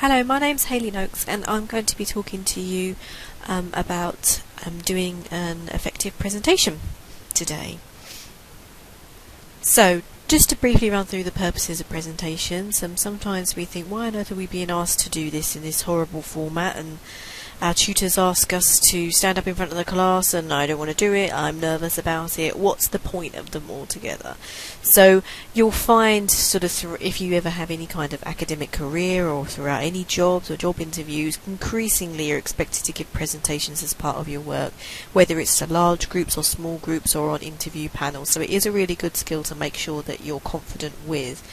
Hello, my name's Hayley Noakes and I'm going to be talking to you about doing an effective presentation today. So, just to briefly run through the purposes of presentations, sometimes we think, why on earth are we being asked to do this in this horrible format, and our tutors ask us to stand up in front of the class and I don't want to do it, I'm nervous about it, what's the point of them altogether? So you'll find sort of if you ever have any kind of academic career or throughout any jobs or job interviews, increasingly you're expected to give presentations as part of your work, whether it's to large groups or small groups or on interview panels. So it is a really good skill to make sure that you're confident with.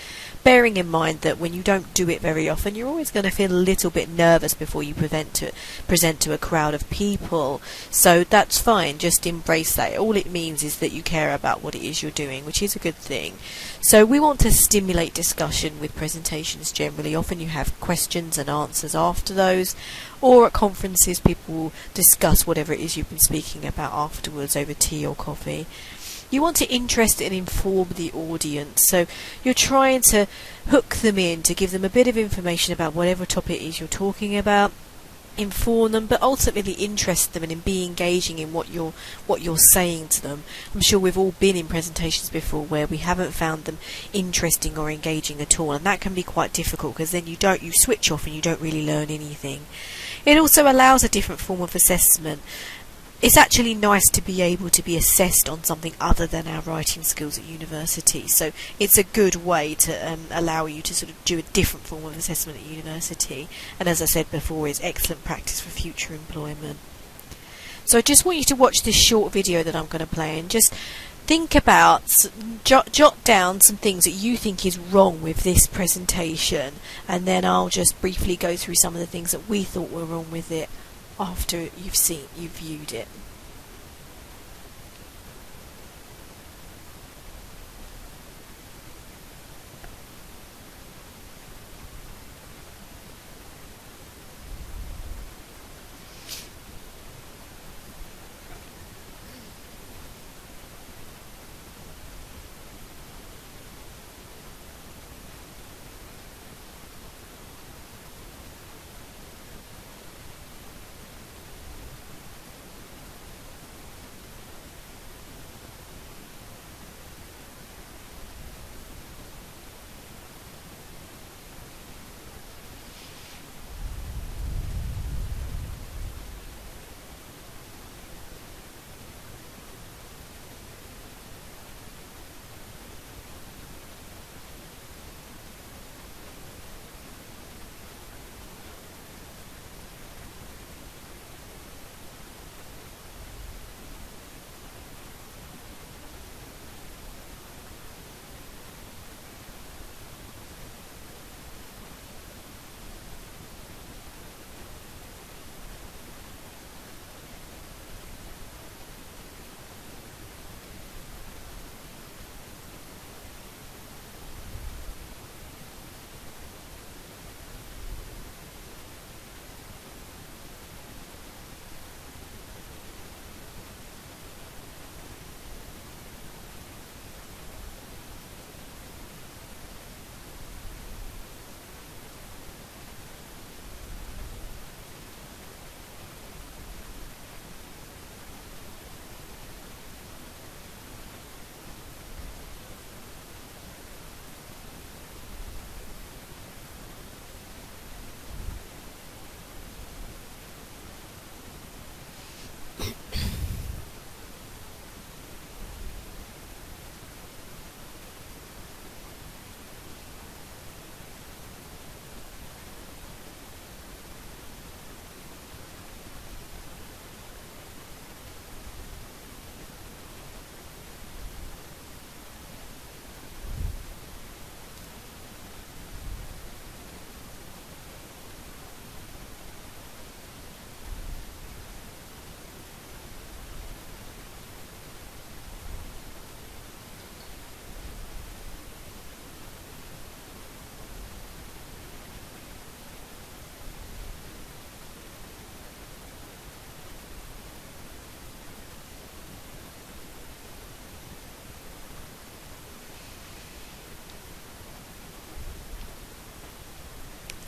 Bearing in mind that when you don't do it very often, you're always going to feel a little bit nervous before you present to a crowd of people. So that's fine, just embrace that. All it means is that you care about what it is you're doing, which is a good thing. So we want to stimulate discussion with presentations generally. Often you have questions and answers after those, or at conferences people will discuss whatever it is you've been speaking about afterwards over tea or coffee. You want to interest and inform the audience, so you're trying to hook them in to give them a bit of information about whatever topic it is you're talking about, inform them, but ultimately interest them and in be engaging in what you're saying to them. I'm sure we've all been in presentations before where we haven't found them interesting or engaging at all, and that can be quite difficult because then you switch off and you don't really learn anything. It also allows a different form of assessment. It's actually nice to be able to be assessed on something other than our writing skills at university, so it's a good way to allow you to sort of do a different form of assessment at university, and as I said before, is excellent practice for future employment. So I just want you to watch this short video that I'm going to play and just think about, jot down some things that you think is wrong with this presentation, and then I'll just briefly go through some of the things that we thought were wrong with it after you've viewed it.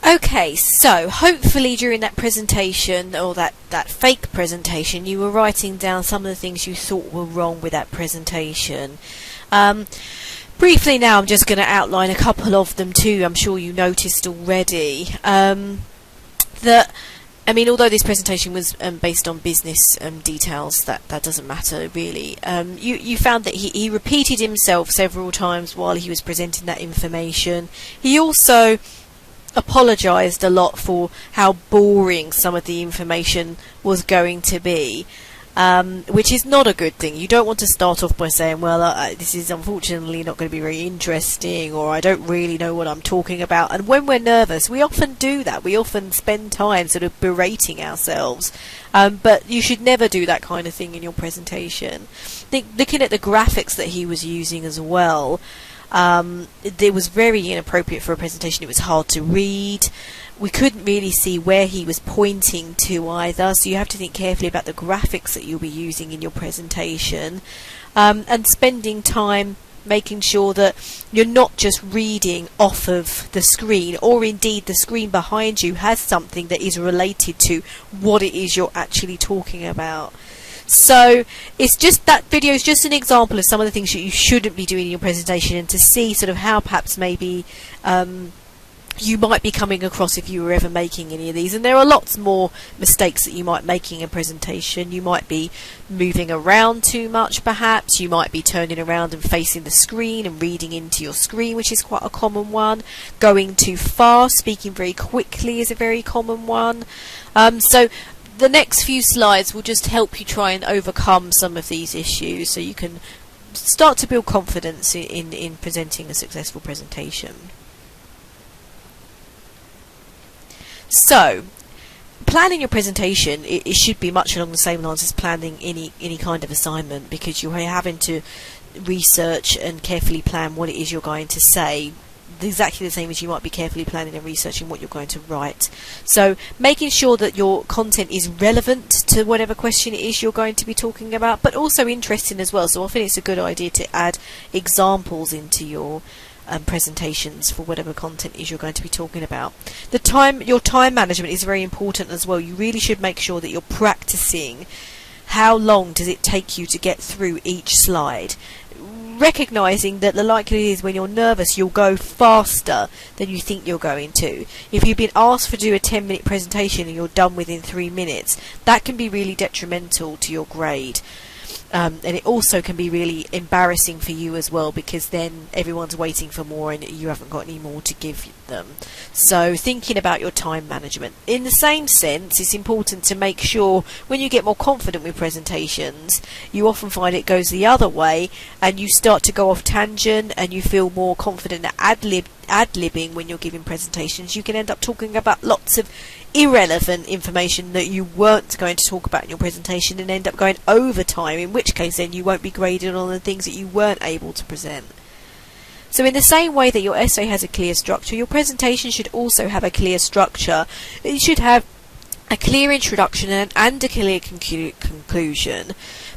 Okay, so hopefully during that presentation, or that fake presentation, you were writing down some of the things you thought were wrong with that presentation. Briefly now, I'm just going to outline a couple of them too. I'm sure you noticed already. Although this presentation was based on business details, that doesn't matter really. You found that he repeated himself several times while he was presenting that information. He also apologised a lot for how boring some of the information was going to be, which is not a good thing. You don't want to start off by saying, well, this is unfortunately not going to be very interesting, or I don't really know what I'm talking about. And when we're nervous, we often do that. We often spend time sort of berating ourselves, but you should never do that kind of thing in your presentation. Looking at the graphics that he was using as well, it was very inappropriate for a presentation. It was hard to read. We couldn't really see where he was pointing to either, so you have to think carefully about the graphics that you'll be using in your presentation, and spending time making sure that you're not just reading off of the screen, or indeed the screen behind you has something that is related to what it is you're actually talking about. So it's just, that video is just an example of some of the things that you shouldn't be doing in your presentation, and to see sort of how perhaps maybe you might be coming across if you were ever making any of these. And there are lots more mistakes that you might make in a presentation. You might be moving around too much perhaps. You might be turning around and facing the screen and reading into your screen, which is quite a common one. Going too fast, speaking very quickly is a very common one. So the next few slides will just help you try and overcome some of these issues, so you can start to build confidence in presenting a successful presentation. So, planning your presentation, it should be much along the same lines as planning any kind of assignment, because you're having to research and carefully plan what it is you're going to say, exactly the same as you might be carefully planning and researching what you're going to write. So making sure that your content is relevant to whatever question it is you're going to be talking about, but also interesting as well. So often it's a good idea to add examples into your presentations for whatever content is you're going to be talking about. Your time management is very important as well. You really should make sure that you're practicing how long does it take you to get through each slide, recognising that the likelihood is when you're nervous you'll go faster than you think you're going to. If you've been asked to do a 10-minute presentation and you're done within 3 minutes, that can be really detrimental to your grade. And it also can be really embarrassing for you as well, because then everyone's waiting for more and you haven't got any more to give them. So thinking about your time management. In the same sense, it's important to make sure when you get more confident with presentations, you often find it goes the other way and you start to go off tangent and you feel more confident at ad-libbing when you're giving presentations. You can end up talking about lots of irrelevant information that you weren't going to talk about in your presentation and end up going over time, in which case then you won't be graded on the things that you weren't able to present. So in the same way that your essay has a clear structure, your presentation should also have a clear structure. It should have a clear introduction and a clear conclusion,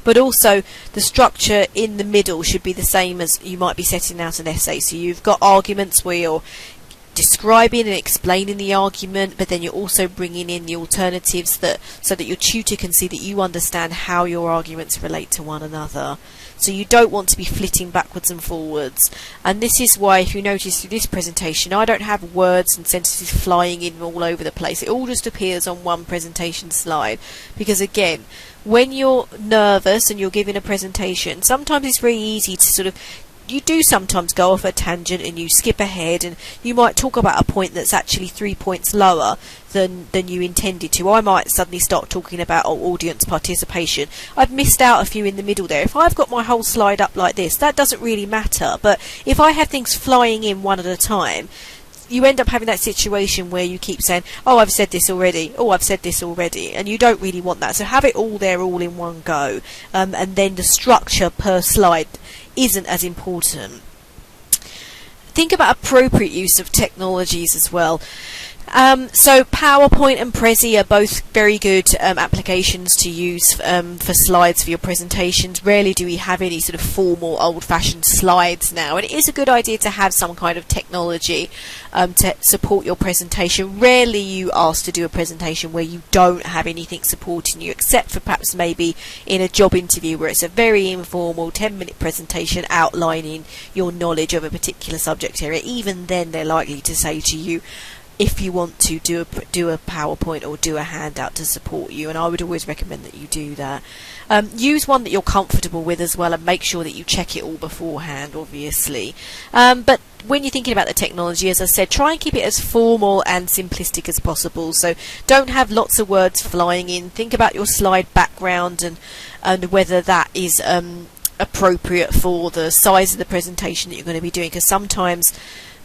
but also the structure in the middle should be the same as you might be setting out an essay. So you've got arguments where you're describing and explaining the argument, but then you're also bringing in the alternatives so that your tutor can see that you understand how your arguments relate to one another. So you don't want to be flitting backwards and forwards. And this is why, if you notice through this presentation, I don't have words and sentences flying in all over the place. It all just appears on one presentation slide, because again, when you're nervous and you're giving a presentation, sometimes it's very easy to sort of, you do sometimes go off a tangent and you skip ahead, and you might talk about a point that's actually 3 points lower than you intended to. I might suddenly start talking about audience participation. I've missed out a few in the middle there. If I've got my whole slide up like this, that doesn't really matter, but if I have things flying in one at a time, you end up having that situation where you keep saying, oh, I've said this already, oh, I've said this already, and you don't really want that. So have it all there, all in one go, and then the structure per slide isn't as important. Think about appropriate use of technologies as well. So PowerPoint and Prezi are both very good applications to use for slides for your presentations. Rarely do we have any sort of formal old-fashioned slides now, and it is a good idea to have some kind of technology to support your presentation. Rarely you asked to do a presentation where you don't have anything supporting you, except for perhaps maybe in a job interview where it's a very informal 10-minute presentation outlining your knowledge of a particular subject area. Even then they're likely to say to you, if you want to do a PowerPoint or do a handout to support you, and I would always recommend that you do that. Use one that you're comfortable with as well, and make sure that you check it all beforehand, obviously. But when you're thinking about the technology, as I said, try and keep it as formal and simplistic as possible. So don't have lots of words flying in. Think about your slide background and whether that is appropriate for the size of the presentation that you're going to be doing, because sometimes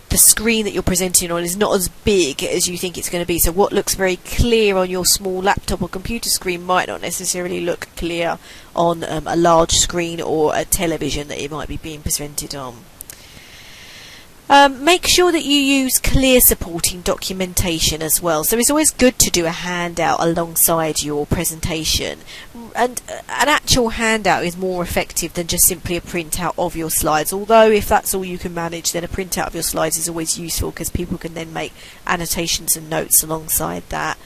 the screen that you're presenting on is not as big as you think it's going to be. So what looks very clear on your small laptop or computer screen might not necessarily look clear on a large screen or a television that it might be being presented on. Make sure that you use clear supporting documentation as well. So it's always good to do a handout alongside your presentation. And an actual handout is more effective than just simply a printout of your slides. Although if that's all you can manage, then a printout of your slides is always useful, because people can then make annotations and notes alongside that.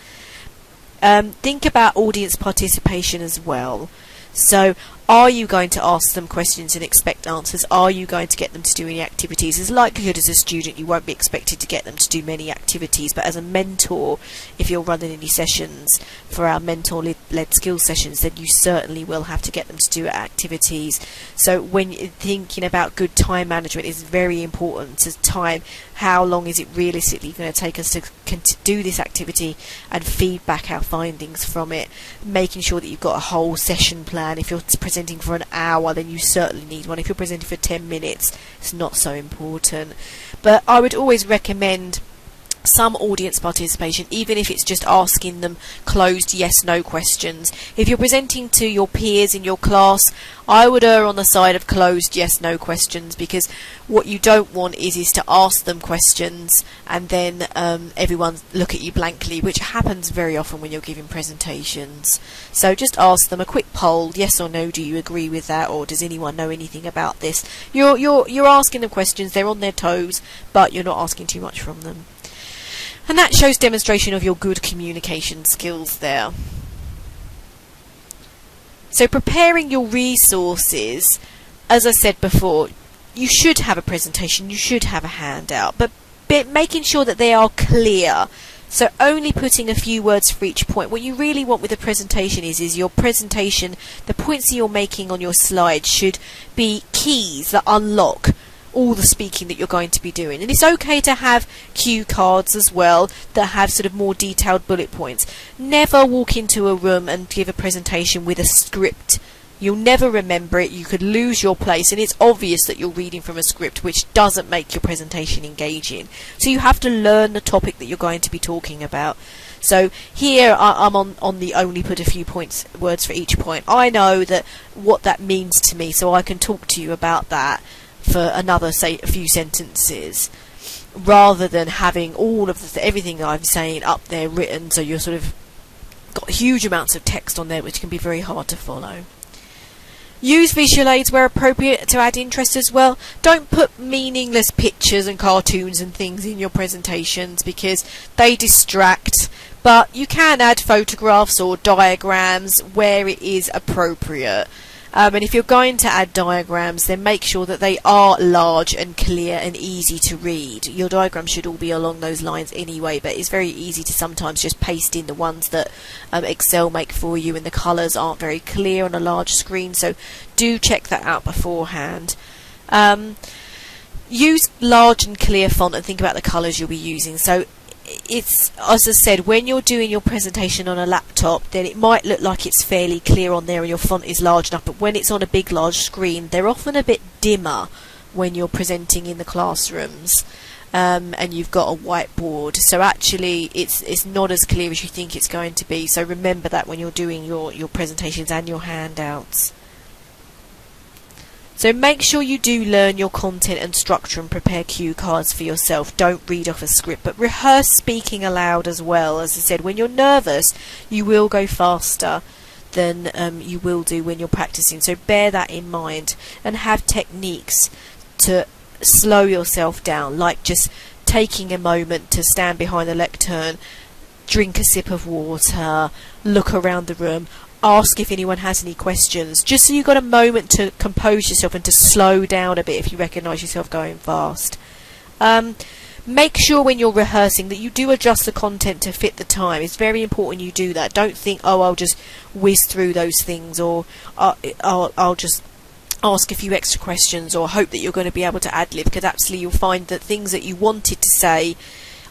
Think about audience participation as well. So are you going to ask them questions and expect answers? Are you going to get them to do any activities? There's likelihood as a student you won't be expected to get them to do many activities, but as a mentor, if you're running any sessions for our mentor-led skills sessions, then you certainly will have to get them to do activities. So when you're thinking about good time management, is very important to time. How long is it realistically going to take us to do this activity, and feedback our findings from it, making sure that you've got a whole session plan. If you're presenting for an hour, then you certainly need one. If you're presenting for 10 minutes, it's not so important. But I would always recommend some audience participation, even if it's just asking them closed yes/no questions. If you're presenting to your peers in your class, I would err on the side of closed yes/no questions, because what you don't want is to ask them questions and then everyone look at you blankly, which happens very often when you're giving presentations. So just ask them a quick poll, yes or no, do you agree with that, or does anyone know anything about this? You're asking them questions, they're on their toes, but you're not asking too much from them. And that shows demonstration of your good communication skills there. So preparing your resources, as I said before, you should have a presentation, you should have a handout, but making sure that they are clear. So only putting a few words for each point. What you really want with a presentation is your presentation, the points that you're making on your slide should be keys that unlock all the speaking that you're going to be doing. And it's okay to have cue cards as well that have sort of more detailed bullet points. Never walk into a room and give a presentation with a script. You'll never remember it, you could lose your place, and it's obvious that you're reading from a script, which doesn't make your presentation engaging. So you have to learn the topic that you're going to be talking about. So here I'm on the only put a few words for each point. I know that what that means to me, so I can talk to you about that for another, say, a few sentences, rather than having all of everything I'm saying up there written, so you're sort of got huge amounts of text on there which can be very hard to follow. Use visual aids where appropriate to add interest as well. Don't put meaningless pictures and cartoons and things in your presentations, because they distract, but you can add photographs or diagrams where it is appropriate. And if you're going to add diagrams, then make sure that they are large and clear and easy to read. Your diagrams should all be along those lines anyway, but it's very easy to sometimes just paste in the ones that Excel make for you, and the colours aren't very clear on a large screen, so do check that out beforehand. Use large and clear font, and think about the colours you'll be using. So it's, as I said, when you're doing your presentation on a laptop, then it might look like it's fairly clear on there and your font is large enough, but when it's on a big large screen, they're often a bit dimmer when you're presenting in the classrooms, and you've got a whiteboard, so actually it's not as clear as you think it's going to be. So remember that when you're doing your presentations and your handouts. So make sure you do learn your content and structure and prepare cue cards for yourself. Don't read off a script, but rehearse speaking aloud as well. As I said, when you're nervous, you will go faster than you will do when you're practicing. So bear that in mind, and have techniques to slow yourself down, like just taking a moment to stand behind the lectern, drink a sip of water, look around the room, ask if anyone has any questions, just so you've got a moment to compose yourself and to slow down a bit if you recognise yourself going fast. Make sure when you're rehearsing that you do adjust the content to fit the time. It's very important you do that. Don't think, oh, I'll just whiz through those things, or I'll just ask a few extra questions, or hope that you're going to be able to ad-lib, because absolutely you'll find that things that you wanted to say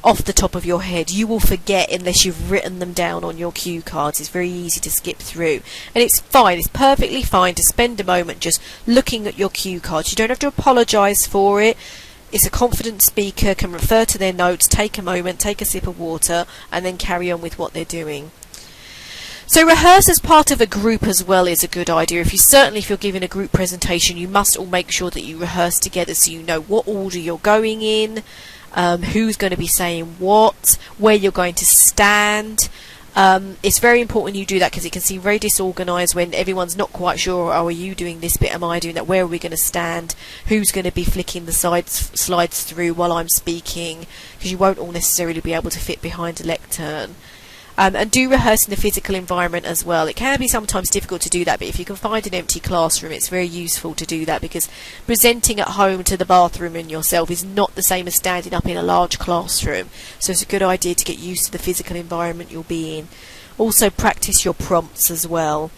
off the top of your head, you will forget unless you've written them down on your cue cards. It's very easy to skip through, and it's fine, it's perfectly fine to spend a moment just looking at your cue cards. You don't have to apologise for it. It's a confident speaker can refer to their notes, take a moment, take a sip of water, and then carry on with what they're doing. So rehearse as part of a group as well is a good idea. If you're giving a group presentation, you must all make sure that you rehearse together, so you know what order you're going in, who's going to be saying what, where you're going to stand. It's very important you do that, because it can seem very disorganised when everyone's not quite sure, oh, are you doing this bit, am I doing that, where are we going to stand, who's going to be flicking the slides through while I'm speaking, because you won't all necessarily be able to fit behind a lectern. And do rehearse in the physical environment as well. It can be sometimes difficult to do that, but if you can find an empty classroom, it's very useful to do that, because presenting at home to the bathroom and yourself is not the same as standing up in a large classroom. So it's a good idea to get used to the physical environment you'll be in. Also practice your prompts as well,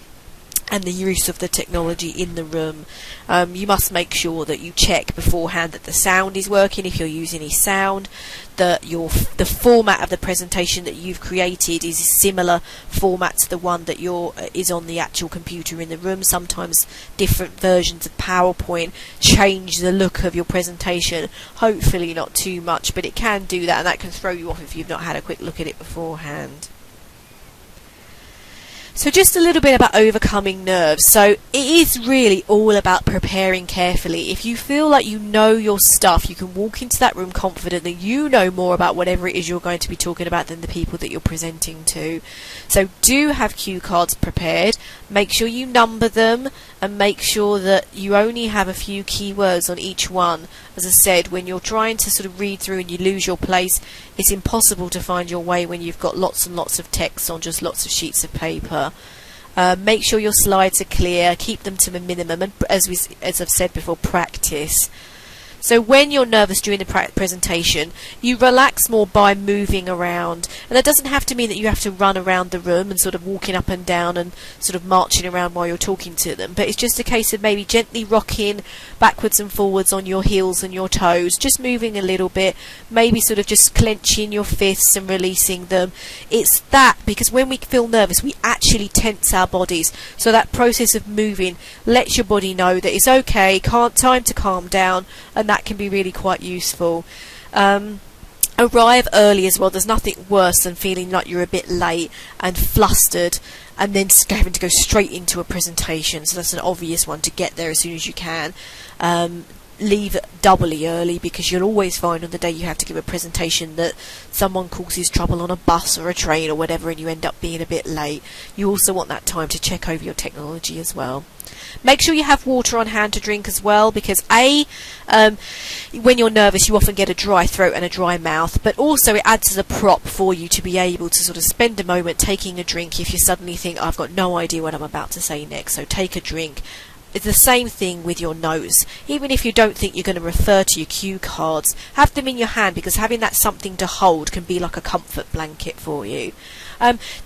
and the use of the technology in the room. You must make sure that you check beforehand that the sound is working, if you're using any sound, that the format of the presentation that you've created is a similar format to the one that is on the actual computer in the room. Sometimes different versions of PowerPoint change the look of your presentation, hopefully not too much, but it can do that, and that can throw you off if you've not had a quick look at it beforehand. So just a little bit about overcoming nerves. So it is really all about preparing carefully. If you feel like you know your stuff, you can walk into that room confident that you know more about whatever it is you're going to be talking about than the people that you're presenting to. So do have cue cards prepared. Make sure you number them, and make sure that you only have a few keywords on each one. As I said, when you're trying to sort of read through and you lose your place, it's impossible to find your way when you've got lots and lots of text on just lots of sheets of paper. Make sure your slides are clear, keep them to a minimum, and as I've said before, practice. So when you're nervous during the presentation, you relax more by moving around. And that doesn't have to mean that you have to run around the room and sort of walking up and down and sort of marching around while you're talking to them. But it's just a case of maybe gently rocking backwards and forwards on your heels and your toes, just moving a little bit, maybe sort of just clenching your fists and releasing them. It's that, because when we feel nervous, we actually tense our bodies. So that process of moving lets your body know that it's okay, time to calm down, and that can be really quite useful. Arrive early as well. There's nothing worse than feeling like you're a bit late and flustered, and then having to go straight into a presentation. So that's an obvious one, to get there as soon as you can. Leave doubly early, because you'll always find on the day you have to give a presentation that someone causes trouble on a bus or a train or whatever, and you end up being a bit late. You also want that time to check over your technology as well. Make sure you have water on hand to drink as well, because when you're nervous you often get a dry throat and a dry mouth, but also it adds as a prop for you to be able to sort of spend a moment taking a drink if you suddenly think, I've got no idea what I'm about to say next. So take a drink. It's the same thing with your notes. Even if you don't think you're going to refer to your cue cards, have them in your hand, because having that something to hold can be like a comfort blanket for you.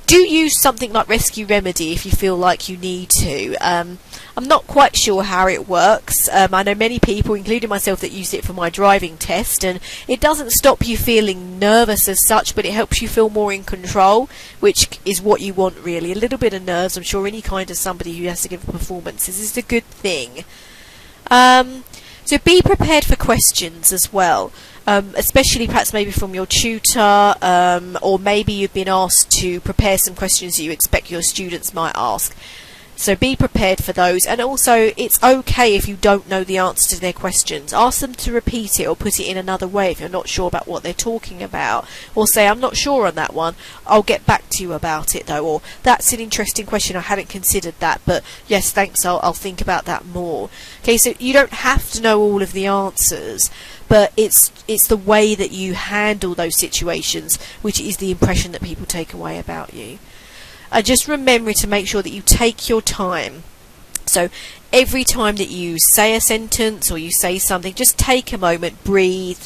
Do use something like Rescue Remedy if you feel like you need to. I'm not quite sure how it works. I know many people, including myself, that use it for my driving test, and it doesn't stop you feeling nervous as such, but it helps you feel more in control, which is what you want really. A little bit of nerves, I'm sure any kind of somebody who has to give a performance, this is a good thing. So be prepared for questions as well, especially perhaps maybe from your tutor, or maybe you've been asked to prepare some questions that you expect your students might ask. So be prepared for those, and also it's okay if you don't know the answer to their questions. Ask them to repeat it or put it in another way if you're not sure about what they're talking about, or say, I'm not sure on that one, I'll get back to you about it though, or that's an interesting question, I hadn't considered that, but yes, thanks, I'll think about that more. Okay, so you don't have to know all of the answers, but it's the way that you handle those situations which is the impression that people take away about you. Just remember to make sure that you take your time. So every time that you say a sentence or you say something, just take a moment, breathe.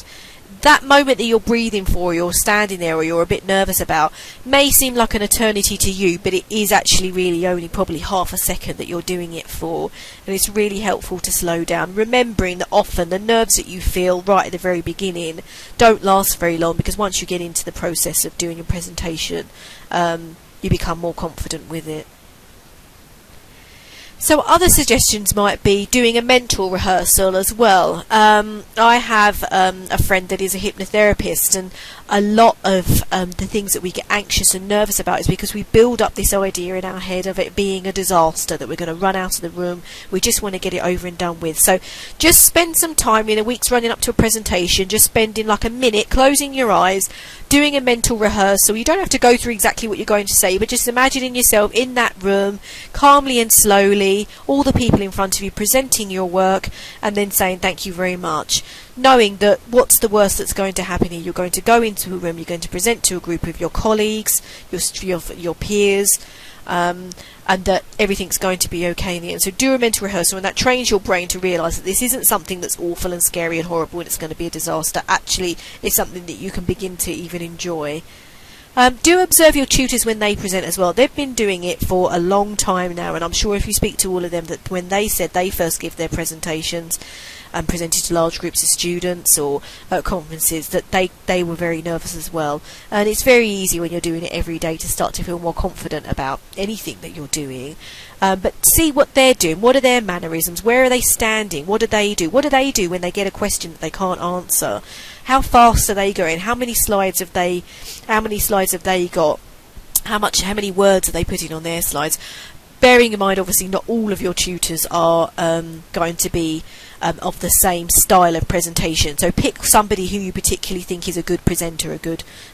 That moment that you're breathing for, or you're standing there, or you're a bit nervous about, may seem like an eternity to you, but it is actually really only probably half a second that you're doing it for. And it's really helpful to slow down, remembering that often the nerves that you feel right at the very beginning don't last very long, because once you get into the process of doing a presentation, you become more confident with it. So other suggestions might be doing a mental rehearsal as well. I have a friend that is a hypnotherapist, and a lot of the things that we get anxious and nervous about is because we build up this idea in our head of it being a disaster, that we're going to run out of the room, we just want to get it over and done with. So just spend some time in the weeks running up to a presentation, just spending like a minute closing your eyes, doing a mental rehearsal. You don't have to go through exactly what you're going to say, but just imagining yourself in that room, calmly and slowly, all the people in front of you presenting your work, and then saying thank you very much, knowing that what's the worst that's going to happen here. You're going to go into a room, you're going to present to a group of your colleagues, your peers, and that everything's going to be okay in the end. So do a mental rehearsal, and that trains your brain to realise that this isn't something that's awful and scary and horrible and it's going to be a disaster. Actually, it's something that you can begin to even enjoy. Do observe your tutors when they present as well. They've been doing it for a long time now, and I'm sure if you speak to all of them, that when they said they first give their presentations and presented to large groups of students or at conferences, that they were very nervous as well. And it's very easy when you're doing it every day to start to feel more confident about anything that you're doing. But see what they're doing. What are their mannerisms? Where are they standing? What do they do? What do they do when they get a question that they can't answer? How fast are they going? How many slides have they got? How many words are they putting on their slides? Bearing in mind, obviously, not all of your tutors are going to be of the same style of presentation. So pick somebody who you particularly think is a good presenter,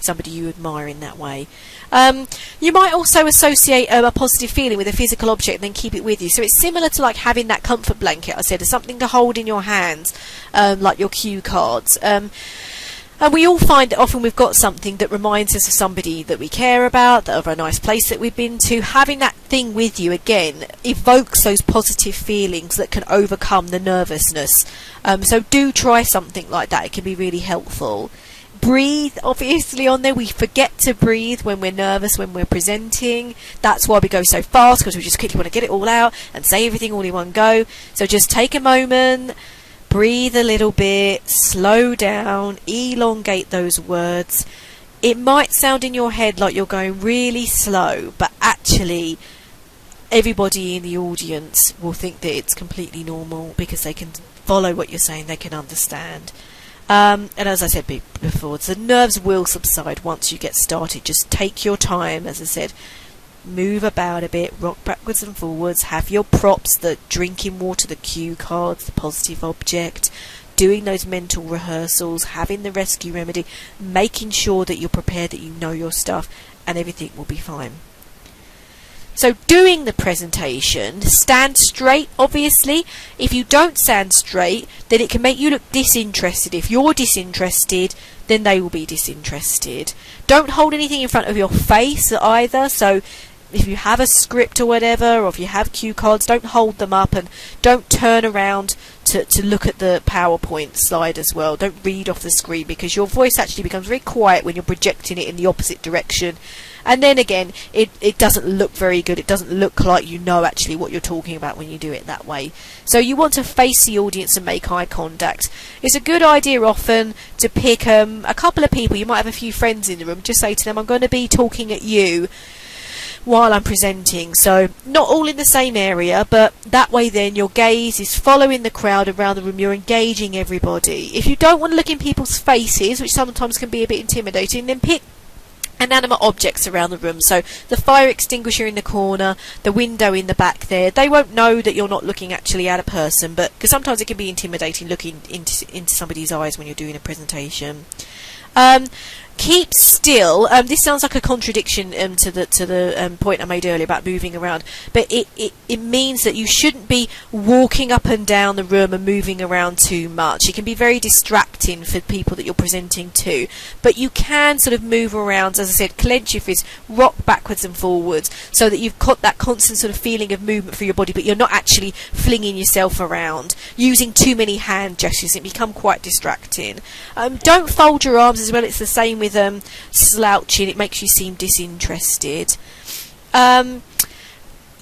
somebody you admire in that way. You might also associate a positive feeling with a physical object and then keep it with you. So it's similar to like having that comfort blanket I said, as something to hold in your hands, like your cue cards. And we all find that often we've got something that reminds us of somebody that we care about, of a nice place that we've been to. Having that thing with you, again, evokes those positive feelings that can overcome the nervousness. So do try something like that. It can be really helpful. Breathe, obviously, on there. We forget to breathe when we're nervous, when we're presenting. That's why we go so fast, because we just quickly want to get it all out and say everything all in one go. So just take a moment, breathe a little bit, slow down, elongate those words. It might sound in your head like you're going really slow, but actually everybody in the audience will think that it's completely normal, because they can follow what you're saying, they can understand. And as I said before, the nerves will subside once you get started. Just take your time, as I said. Move about a bit, rock backwards and forwards, have your props, the drinking water, the cue cards, the positive object, doing those mental rehearsals, having the rescue remedy, making sure that you're prepared, that you know your stuff, and everything will be fine. So doing the presentation, stand straight, obviously. If you don't stand straight, then it can make you look disinterested. If you're disinterested, then they will be disinterested. Don't hold anything in front of your face either. So if you have a script or whatever, or if you have cue cards, don't hold them up, and don't turn around to look at the PowerPoint slide as well. Don't read off the screen, because your voice actually becomes very quiet when you're projecting it in the opposite direction. And then again, it doesn't look very good. It doesn't look like you know actually what you're talking about when you do it that way. So you want to face the audience and make eye contact. It's a good idea often to pick a couple of people. You might have a few friends in the room. Just say to them, I'm going to be talking at you while I'm presenting. So not all in the same area, but that way then your gaze is following the crowd around the room. You're engaging everybody. If you don't want to look in people's faces, which sometimes can be a bit intimidating, then pick inanimate objects around the room. So the fire extinguisher in the corner, the window in the back there. They won't know that you're not looking actually at a person, but because sometimes it can be intimidating looking into somebody's eyes when you're doing a presentation. Keep still. This sounds like a contradiction to the point I made earlier about moving around, but it means that you shouldn't be walking up and down the room and moving around too much. It can be very distracting for people that you're presenting to, but you can sort of move around, as I said, clench your fists, rock backwards and forwards, so that you've got that constant sort of feeling of movement through your body, but you're not actually flinging yourself around. Using too many hand gestures, it become quite distracting. Don't fold your arms as well. It's the same with slouching. It makes you seem disinterested.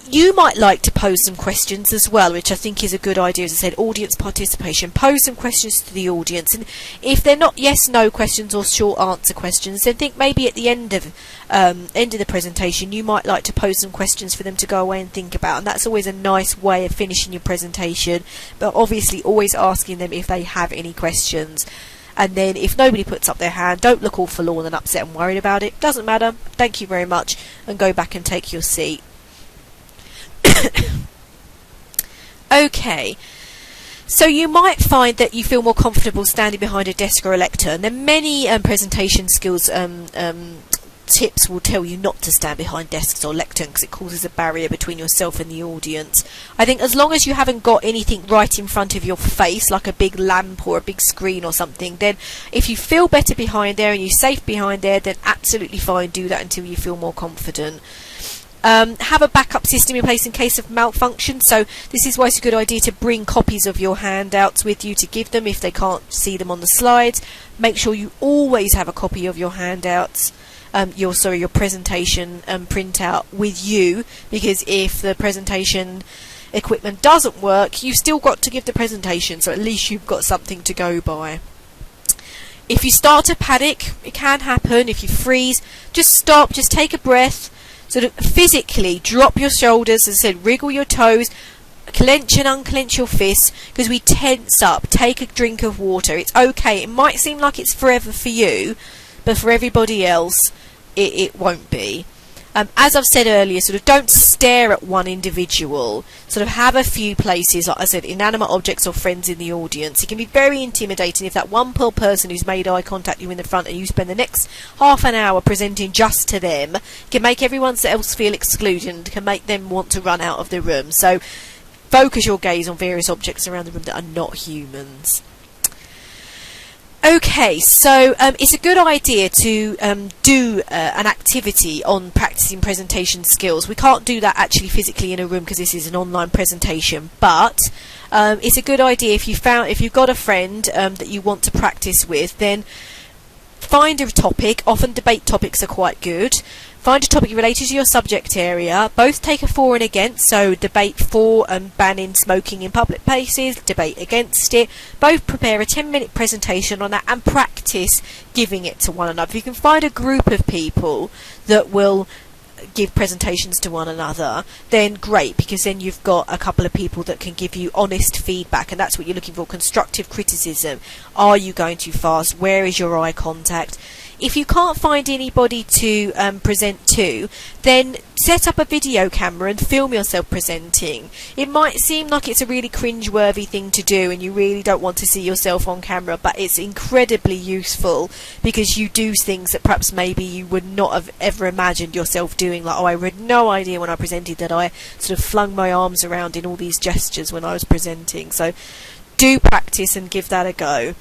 You might like to pose some questions as well, which I think is a good idea. As I said, audience participation. Pose some questions to the audience, and if they're not yes/no questions or short answer questions, then think maybe at the end of the presentation you might like to pose some questions for them to go away and think about, and that's always a nice way of finishing your presentation. But obviously always asking them if they have any questions. And then if nobody puts up their hand, don't look all forlorn and upset and worried about it. Doesn't matter. Thank you very much, and go back and take your seat. Okay, so you might find that you feel more comfortable standing behind a desk or a lectern. There are many presentation skills tips will tell you not to stand behind desks or lecterns because it causes a barrier between yourself and the audience. I think as long as you haven't got anything right in front of your face, like a big lamp or a big screen or something, then if you feel better behind there and you're safe behind there, then absolutely fine, do that until you feel more confident. Have a backup system in place in case of malfunction. So this is why it's a good idea to bring copies of your handouts with you to give them if they can't see them on the slides. Make sure you always have a copy of your handouts, your presentation printout with you, because if the presentation equipment doesn't work, you've still got to give the presentation, so at least you've got something to go by. If you start to panic, it can happen. If you freeze, just stop, just take a breath. Sort of physically drop your shoulders, as I said, wriggle your toes, clench and unclench your fists, because we tense up. Take a drink of water. It's okay. It might seem like it's forever for you, but for everybody else, it won't be. As I've said earlier, sort of don't stare at one individual. Sort of have a few places, like I said, inanimate objects or friends in the audience. It can be very intimidating if that one poor person who's made eye contact you in the front and you spend the next half an hour presenting just to them. It can make everyone else feel excluded and can make them want to run out of the room. So focus your gaze on various objects around the room that are not humans. Okay, so it's a good idea to do an activity on practicing presentation skills. We can't do that actually physically in a room because this is an online presentation, but it's a good idea if you've got a friend that you want to practice with, then find a topic. Often debate topics are quite good. Find a topic related to your subject area. Both take a for and against, so debate for banning smoking in public places, debate against it. Both prepare a 10-minute presentation on that and practice giving it to one another. If you can find a group of people that will give presentations to one another, then great, because then you've got a couple of people that can give you honest feedback, and that's what you're looking for, constructive criticism. Are you going too fast? Where is your eye contact? If you can't find anybody to present to, then set up a video camera and film yourself presenting. It might seem like it's a really cringe-worthy thing to do and you really don't want to see yourself on camera, but it's incredibly useful because you do things that perhaps maybe you would not have ever imagined yourself doing. Like, I had no idea when I presented that I sort of flung my arms around in all these gestures when I was presenting. So do practice and give that a go.